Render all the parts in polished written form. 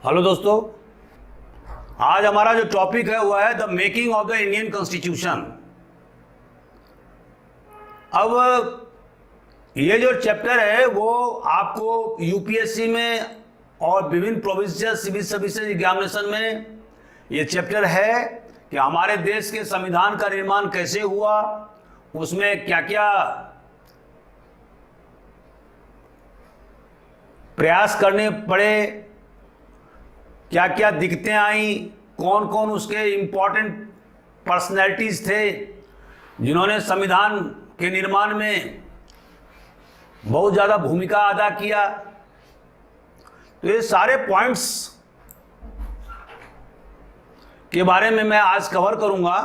Hello दोस्तों, आज हमारा जो टॉपिक है वह है the making of the Indian constitution. अब ये जो चैप्टर है वो आपको यूपीएससी में और विभिन्न प्रोविंशियल सिविल सर्विसेज एग्जामिनेशन में ये चैप्टर है कि हमारे देश के संविधान का निर्माण कैसे हुआ, उसमें क्या क्या प्रयास करने पड़े, क्या क्या दिक्कतें आई, कौन कौन उसके इम्पोर्टेंट पर्सनैलिटीज थे जिन्होंने संविधान के निर्माण में बहुत ज़्यादा भूमिका अदा किया। तो ये सारे पॉइंट्स के बारे में मैं आज कवर करूंगा।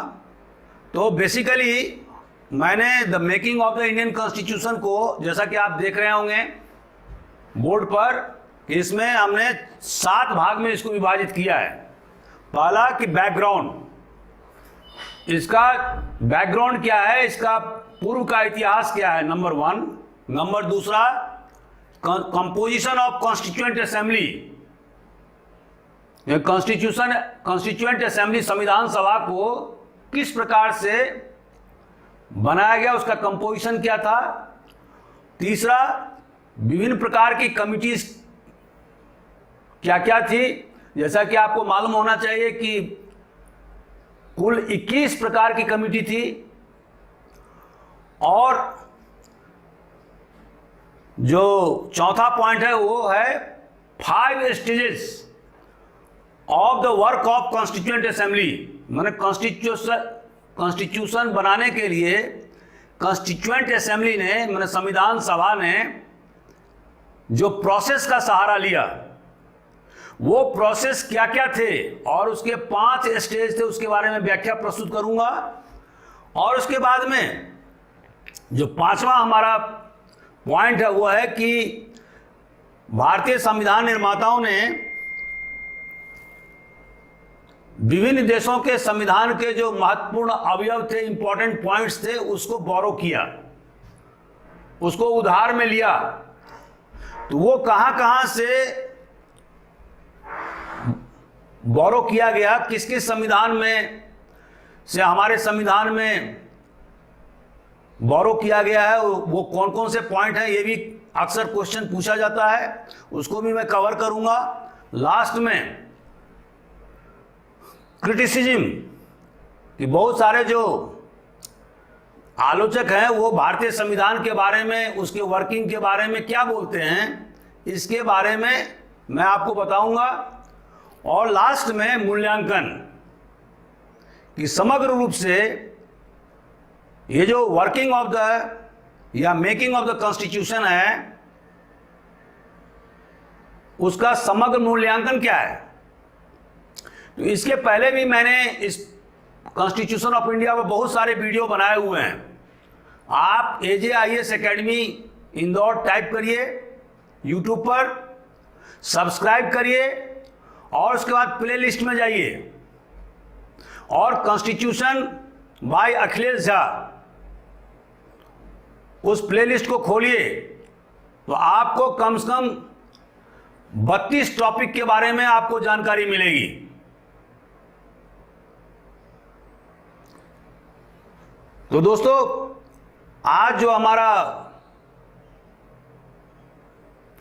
तो बेसिकली मैंने the making of the Indian constitution को, जैसा कि आप देख रहे होंगे बोर्ड पर, इसमें हमने 7 भाग में इसको विभाजित किया है। पहला कि बैकग्राउंड, इसका बैकग्राउंड क्या है, इसका पूर्व का इतिहास क्या है, नंबर 1। नंबर दूसरा, composition of constituent assembly. Constituent assembly संविधान सभा को किस प्रकार से बनाया गया, उसका कंपोजिशन क्या था। तीसरा, विभिन्न प्रकार की कमिटीज क्या क्या थी। जैसा कि आपको मालूम होना चाहिए कि कुल 21 प्रकार की कमिटी थी। और जो चौथा पॉइंट है वो है 5 stages of the work of constituent assembly. मैंने कॉन्स्टिट्यूशन बनाने के लिए कॉन्स्टिट्यूएंट असेंबली ने, मैंने संविधान सभा ने जो प्रोसेस का सहारा लिया, वो प्रोसेस क्या क्या थे और उसके 5 स्टेज थे, उसके बारे में व्याख्या प्रस्तुत करूंगा। और उसके बाद में जो 5वां हमारा पॉइंट है वो है कि भारतीय संविधान निर्माताओं ने विभिन्न देशों के संविधान के जो महत्वपूर्ण अवयव थे, इंपॉर्टेंट पॉइंट्स थे, उसको बोरो किया, उसको उधार में लिया। तो वो कहां कहां से बोरो किया गया, किस किस संविधान में से हमारे संविधान में बोरो किया गया है, वो कौन कौन से पॉइंट हैं, ये भी अक्सर क्वेश्चन पूछा जाता है, उसको भी मैं कवर करूंगा। लास्ट में क्रिटिसिज्म, कि बहुत सारे जो आलोचक हैं वो भारतीय संविधान के बारे में, उसके वर्किंग के बारे में क्या बोलते हैं, इसके बारे में मैं आपको बताऊंगा। और लास्ट में मूल्यांकन, कि समग्र रूप से ये जो वर्किंग ऑफ द या मेकिंग ऑफ द कॉन्स्टिट्यूशन है, उसका समग्र मूल्यांकन क्या है। तो इसके पहले भी मैंने इस कॉन्स्टिट्यूशन ऑफ इंडिया पर बहुत सारे वीडियो बनाए हुए हैं। आप AJIS एकेडमी इंदौर टाइप करिए यूट्यूब पर, सब्सक्राइब करिए और उसके बाद प्ले लिस्ट में जाइए और कॉन्स्टिट्यूशन बाय अखिलेश झा, उस प्ले लिस्ट को खोलिए तो आपको कम से कम 32 टॉपिक के बारे में आपको जानकारी मिलेगी। तो दोस्तों, आज जो हमारा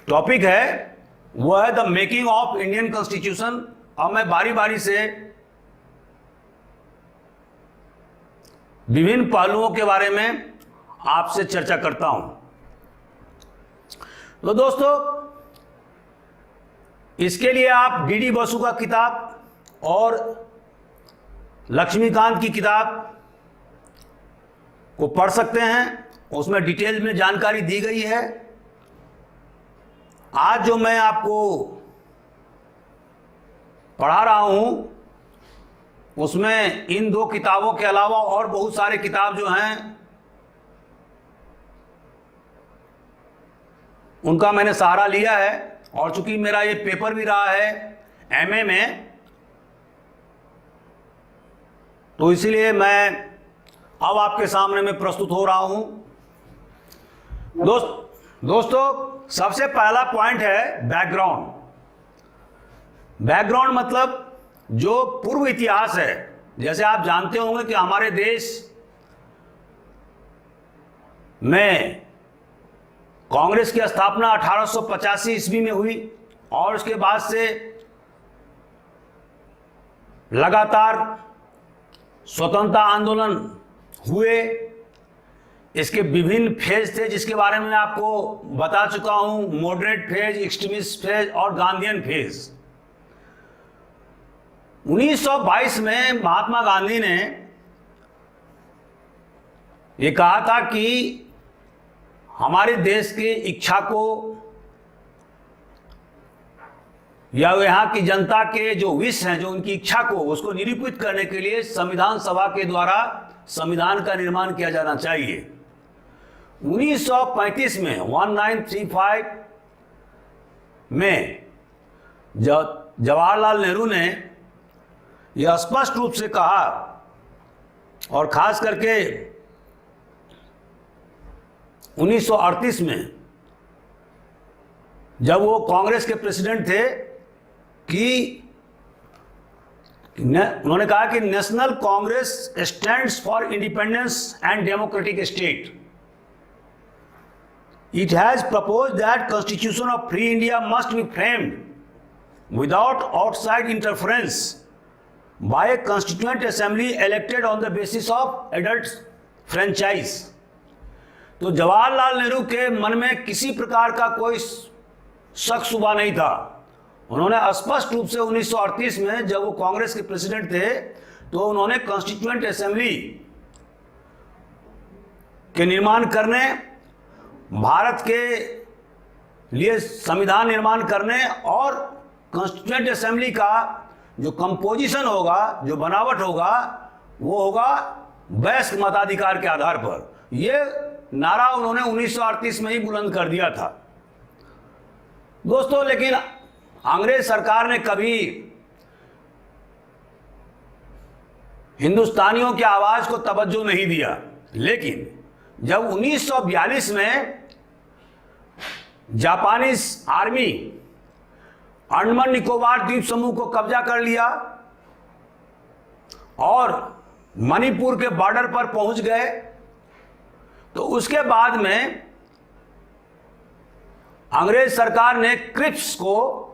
टॉपिक है वो है the making of Indian constitution. अब मैं बारी बारी से विभिन्न पहलुओं के बारे में आपसे चर्चा करता हूं। तो दोस्तों, इसके लिए आप DD बसु का किताब और लक्ष्मीकांत की किताब को पढ़ सकते हैं, उसमें डिटेल में जानकारी दी गई है। आज जो मैं आपको पढ़ा रहा हूं उसमें इन 2 किताबों के अलावा और बहुत सारे किताब जो हैं उनका मैंने सहारा लिया है। और चूंकि मेरा ये पेपर भी रहा है MA में, तो इसीलिए मैं अब आपके सामने में प्रस्तुत हो रहा हूं। दोस्तों, सबसे पहला पॉइंट है बैकग्राउंड। बैकग्राउंड मतलब जो पूर्व इतिहास है। जैसे आप जानते होंगे कि हमारे देश में कांग्रेस की स्थापना 1885 ईस्वी में हुई और उसके बाद से लगातार स्वतंत्रता आंदोलन हुए। इसके विभिन्न फेज थे जिसके बारे में मैं आपको बता चुका हूं, मॉडरेट फेज, एक्सट्रीमिस्ट फेज और गांधीयन फेज। 1922 में महात्मा गांधी ने ये कहा था कि हमारे देश की इच्छा को या यहाँ की जनता के जो विश हैं, जो उनकी इच्छा को, उसको निरूपित करने के लिए संविधान सभा के द्वारा संविधान का निर्माण किया जाना चाहिए। 1935 में 1935 में जवाहरलाल नेहरू ने यह स्पष्ट रूप से कहा, और खास करके 1938 में जब वो कांग्रेस के प्रेसिडेंट थे, कि उन्होंने कहा कि National Congress stands for independence and democratic state. It has proposed that constitution of free India must be framed without outside interference by a constituent assembly elected on the basis of adult franchise. तो जवाहरलाल नेहरू के मन में किसी प्रकार का कोई शक शुबा नहीं था। उन्होंने स्पष्ट रूप से 1938 में जब वो कांग्रेस के प्रेसिडेंट थे तो उन्होंने कॉन्स्टिट्यूएंट असेंबली के निर्माण करने, भारत के लिए संविधान निर्माण करने और कॉन्स्टिट्यूएंट असेंबली का जो कंपोजिशन होगा, जो बनावट होगा, वो होगा वयस्क मताधिकार के आधार पर। ये नारा उन्होंने 1938 में ही बुलंद कर दिया था दोस्तों। लेकिन अंग्रेज सरकार ने कभी हिंदुस्तानियों की आवाज को तवज्जो नहीं दिया। लेकिन जब 1942 में जापानीज आर्मी अंडमान निकोबार द्वीप समूह को कब्जा कर लिया और मणिपुर के बॉर्डर पर पहुंच गए, तो उसके बाद में अंग्रेज सरकार ने क्रिप्स को,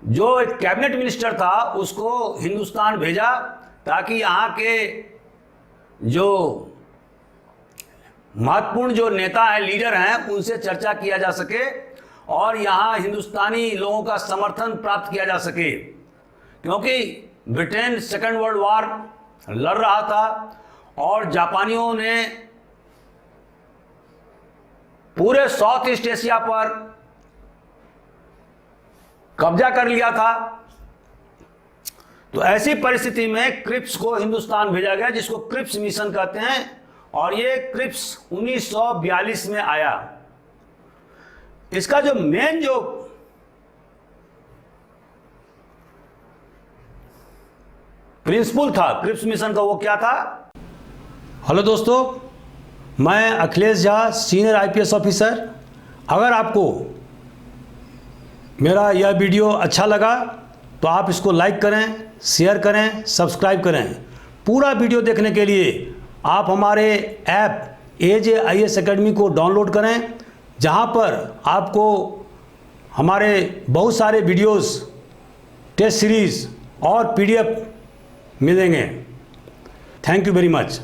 जो एक कैबिनेट मिनिस्टर था, उसको हिंदुस्तान भेजा ताकि यहाँ के जो महत्वपूर्ण जो नेता हैं, लीडर हैं, उनसे चर्चा किया जा सके और यहाँ हिंदुस्तानी लोगों का समर्थन प्राप्त किया जा सके। क्योंकि ब्रिटेन सेकेंड वर्ल्ड वॉर लड़ रहा था और जापानियों ने पूरे साउथ ईस्ट एशिया पर कब्जा कर लिया था। तो ऐसी परिस्थिति में क्रिप्स को हिंदुस्तान भेजा गया, जिसको क्रिप्स मिशन कहते हैं, और ये क्रिप्स 1942 में आया। इसका जो मेन जो प्रिंसिपल था क्रिप्स मिशन का, वो क्या था? हेलो दोस्तों, मैं Akhilesh Jha, senior IPS officer. अगर आपको मेरा यह वीडियो अच्छा लगा तो आप इसको लाइक करें, शेयर करें, सब्सक्राइब करें। पूरा वीडियो देखने के लिए आप हमारे ऐप AJIS अकेडमी को डाउनलोड करें, जहां पर आपको हमारे बहुत सारे वीडियोस, टेस्ट सीरीज़ और PDF मिलेंगे। Thank you very much.